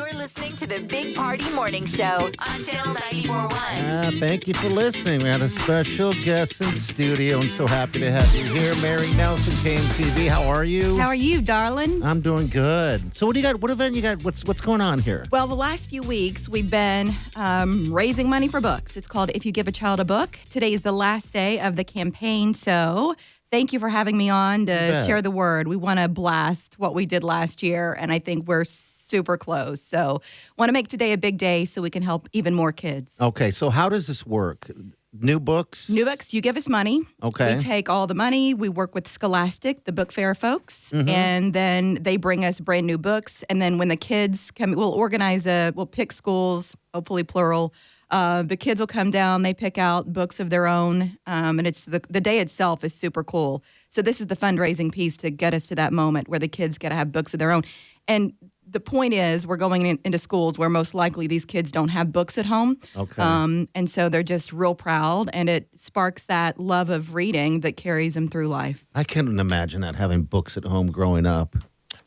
You're listening to the Big Party Morning Show on Channel 94.1. Thank you for listening. We had a special guest in studio. I'm so happy to have you here, Mary Nelson, KMTV. How are you? How are you, darling? I'm doing good. So what do you got? What event you got? What's going on here? Well, the last few weeks, we've been raising money for books. It's called If You Give a Child a Book. Today is the last day of the campaign, so thank you for having me on to share the word. We want to blast what we did last year, and I think we're super close. So want to make today a big day so we can help even more kids. Okay, so how does this work? New books? New books, you give us money. Okay. We take all the money. We work with Scholastic, the book fair folks, and then they bring us brand new books. And then when the kids come, we'll pick schools, hopefully plural. The kids will come down, they pick out books of their own, and it's the day itself is super cool. So this is the fundraising piece to get us to that moment where the kids get to have books of their own. And the point is we're going into schools where most likely these kids don't have books at home. Okay. And so they're just real proud, and it sparks that love of reading that carries them through life. I can't imagine that, having books at home growing up.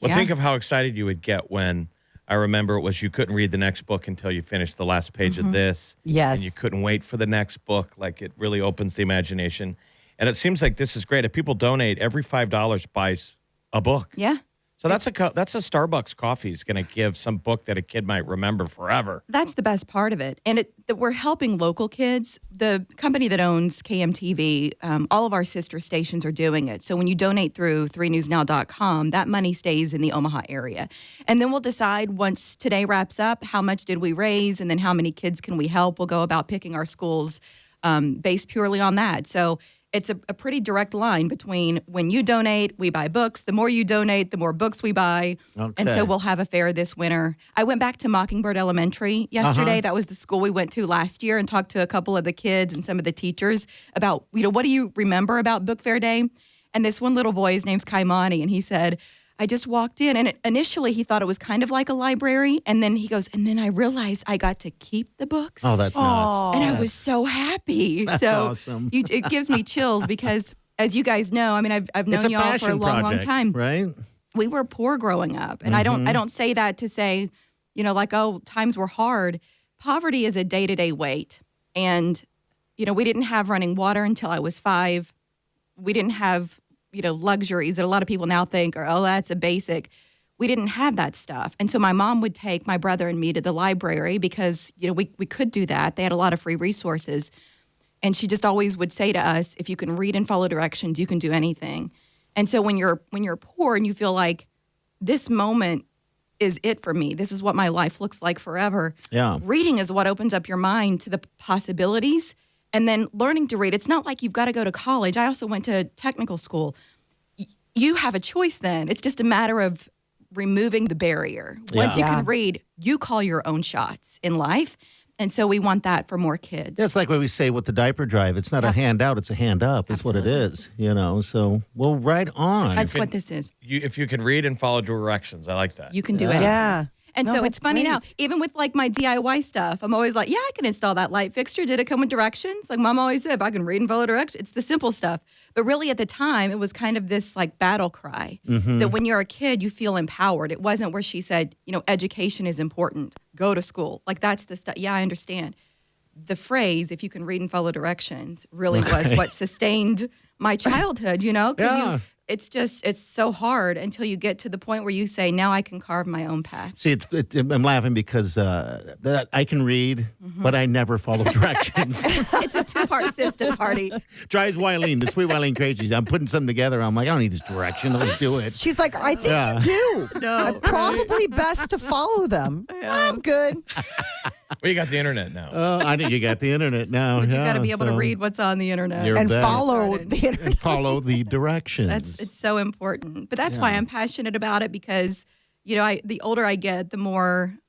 Well, think of how excited you would get when I remember it was you couldn't read the next book until you finished the last page of this. Yes. And you couldn't wait for the next book. Like, it really opens the imagination. And it seems like this is great. If people donate, every $5 buys a book. Yeah. So that's a Starbucks coffee is going to give some book that a kid might remember forever. That's the best part of it. And that we're helping local kids. The company that owns KMTV, all of our sister stations are doing it. So when you donate through 3newsnow.com, that money stays in the Omaha area. And then we'll decide once today wraps up, how much did we raise, and then how many kids can we help. We'll go about picking our schools based purely on that. So it's a pretty direct line between when you donate, we buy books. The more you donate, the more books we buy. Okay. And so we'll have a fair this winter. I went back to Mockingbird Elementary yesterday. That was the school we went to last year, and talked to a couple of the kids and some of the teachers about, what do you remember about Book Fair Day? And this one little boy, his name's Kaimani, and he said, I just walked in, and initially he thought it was kind of like a library, and then he goes, and then I realized I got to keep the books. Oh, that's nuts. And I was so happy. That's awesome. It gives me chills because, as you guys know, I mean, I've known y'all for a long, long time. Right? We were poor growing up, and I don't say that to say, times were hard. Poverty is a day-to-day weight, and we didn't have running water until I was 5. We didn't have luxuries that a lot of people now think are, that's a basic. We didn't have that stuff. And so my mom would take my brother and me to the library because, we could do that. They had a lot of free resources. And she just always would say to us, if you can read and follow directions, you can do anything. And so when you're poor and you feel like this moment is it for me, this is what my life looks like forever. Yeah. Reading is what opens up your mind to the possibilities. And then learning to read. It's not like you've got to go to college. I also went to technical school. You have a choice then. It's just a matter of removing the barrier. Once you can read, you call your own shots in life. And so we want that for more kids. That's like what we say with the diaper drive. It's not a handout, it's a hand up. It's what it is, So, well, right on. That's what this is. If you can read and follow directions, I like that. You can do it. Yeah. And so it's funny now, even with like my DIY stuff, I'm always like, I can install that light fixture. Did it come with directions? Like Mom always said, if I can read and follow directions, it's the simple stuff. But really at the time, it was kind of this like battle cry that when you're a kid, you feel empowered. It wasn't where she said, education is important. Go to school. Like that's the stuff. Yeah, I understand. The phrase, if you can read and follow directions, really was what sustained my childhood, because it's so hard until you get to the point where you say, now I can carve my own path. See, I'm laughing because I can read, but I never follow directions. It's a two-part system, Party. Drives Wileen, the sweet Wileen crazy. I'm putting something together. I'm like, I don't need this direction. Let's do it. She's like, I think you do. No. Probably best to follow them. I'm good. Well, you got the internet now. I think you got the internet now. But you got to be able to read what's on the internet. And follow the internet. And follow the directions. It's so important. But that's why I'm passionate about it because, the older I get, the more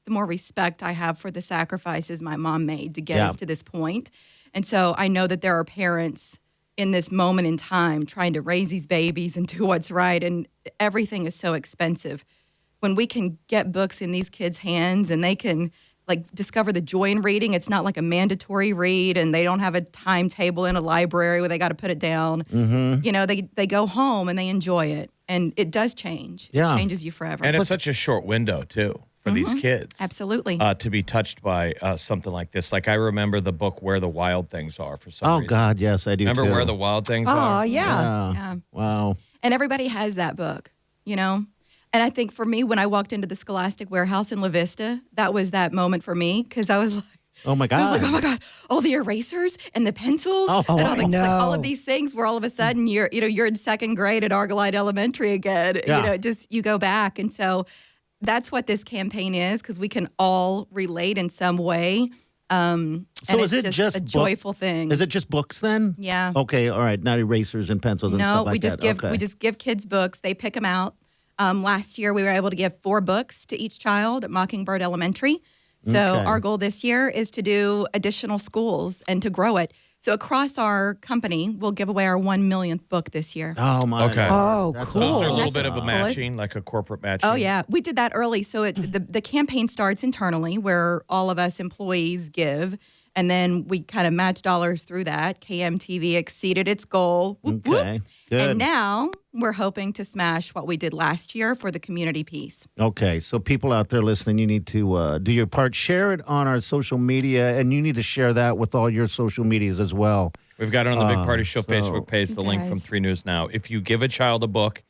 respect I have for the sacrifices my mom made to get us to this point. And so I know that there are parents in this moment in time trying to raise these babies and do what's right. And everything is so expensive. When we can get books in these kids' hands and they can like discover the joy in reading. It's not like a mandatory read, and they don't have a timetable in a library where they got to put it down. You know, they go home and they enjoy it, and it does change. Yeah. It changes you forever. And it's such a short window, too, for these kids. Absolutely. To be touched by something like this. Like, I remember the book Where the Wild Things Are for some Oh, reason. God, yes, I do, Remember too. Where the Wild Things Oh, Are? yeah. Yeah. Wow. And everybody has that book, you know? And I think for me, when I walked into the Scholastic Warehouse in La Vista, that was that moment for me because I was like, Oh, my God. I was like, oh my God, all the erasers and the pencils and all, I know. all of these things where all of a sudden you're in second grade at Argolide Elementary again. Yeah. You know, just you go back. And so that's what this campaign is, because we can all relate in some way. And So is it's it just a joyful thing? Is it just books then? Yeah. Okay, all right. Not erasers and pencils and stuff like that. we just give kids books. They pick them out. Last year, we were able to give 4 books to each child at Mockingbird Elementary. So Okay. our goal this year is to do additional schools and to grow it. So across our company, we'll give away our 1 millionth book this year. Oh, my Okay. Oh, That's cool. So is there a awesome. little bit of a Coolest. matching, like a corporate matching? Oh, yeah. We did that early. So the campaign starts internally where all of us employees give, and then we kind of match dollars through that. KMTV exceeded its goal. Whoop, whoop. Okay, good. And now we're hoping to smash what we did last year for the community piece. Okay, so people out there listening, you need to do your part. Share it on our social media, and you need to share that with all your social medias as well. We've got it on the Big Party Show so- Facebook page, the link from Guys. 3 News Now. If you give a child a book,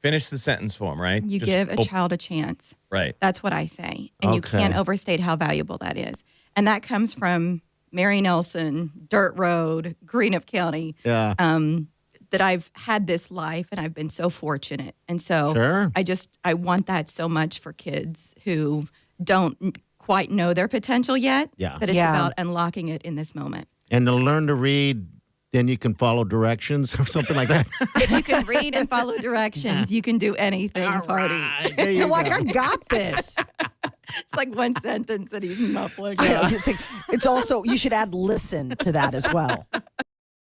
finish the sentence for them, right? You Just give a op- child a chance. Right. That's what I say. And you Okay. can't overstate how valuable that is. And that comes from Mary Nelson, Dirt Road, Greenup County, Yeah. that I've had this life and I've been so fortunate. And so Sure. I want that so much for kids who don't quite know their potential yet. Yeah. But it's Yeah. about unlocking it in this moment. And to learn to read, then you can follow directions or something like that. If you can read and follow directions, you can do anything, party. There you You're like, go. I got this. It's like one sentence that he's muffling. I know. It's also, you should add listen to that as well.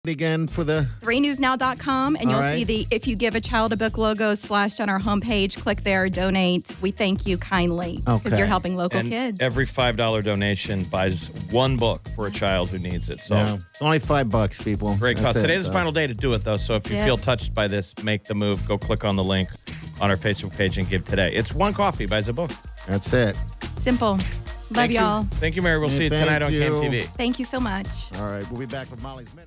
Again for the 3newsnow.com, and All you'll right. see the If You Give a Child a Book logo splashed on our homepage. Click there, donate. We thank you kindly because Okay. you're helping local And kids. every $5 donation buys 1 book for a child who needs it. So yeah, it's only $5, people. great That's cause. it, Today's the so. final day to do it, though. So if you That's feel it. touched by this, make the move. Go click on the link on our Facebook page and give today. It's 1 coffee buys a book. That's it. Simple. Love Thank you. y'all. Thank you, Mary. We'll see you Thank tonight on you. KMTV. Thank you so much. All right, we'll be back with Molly's Minute.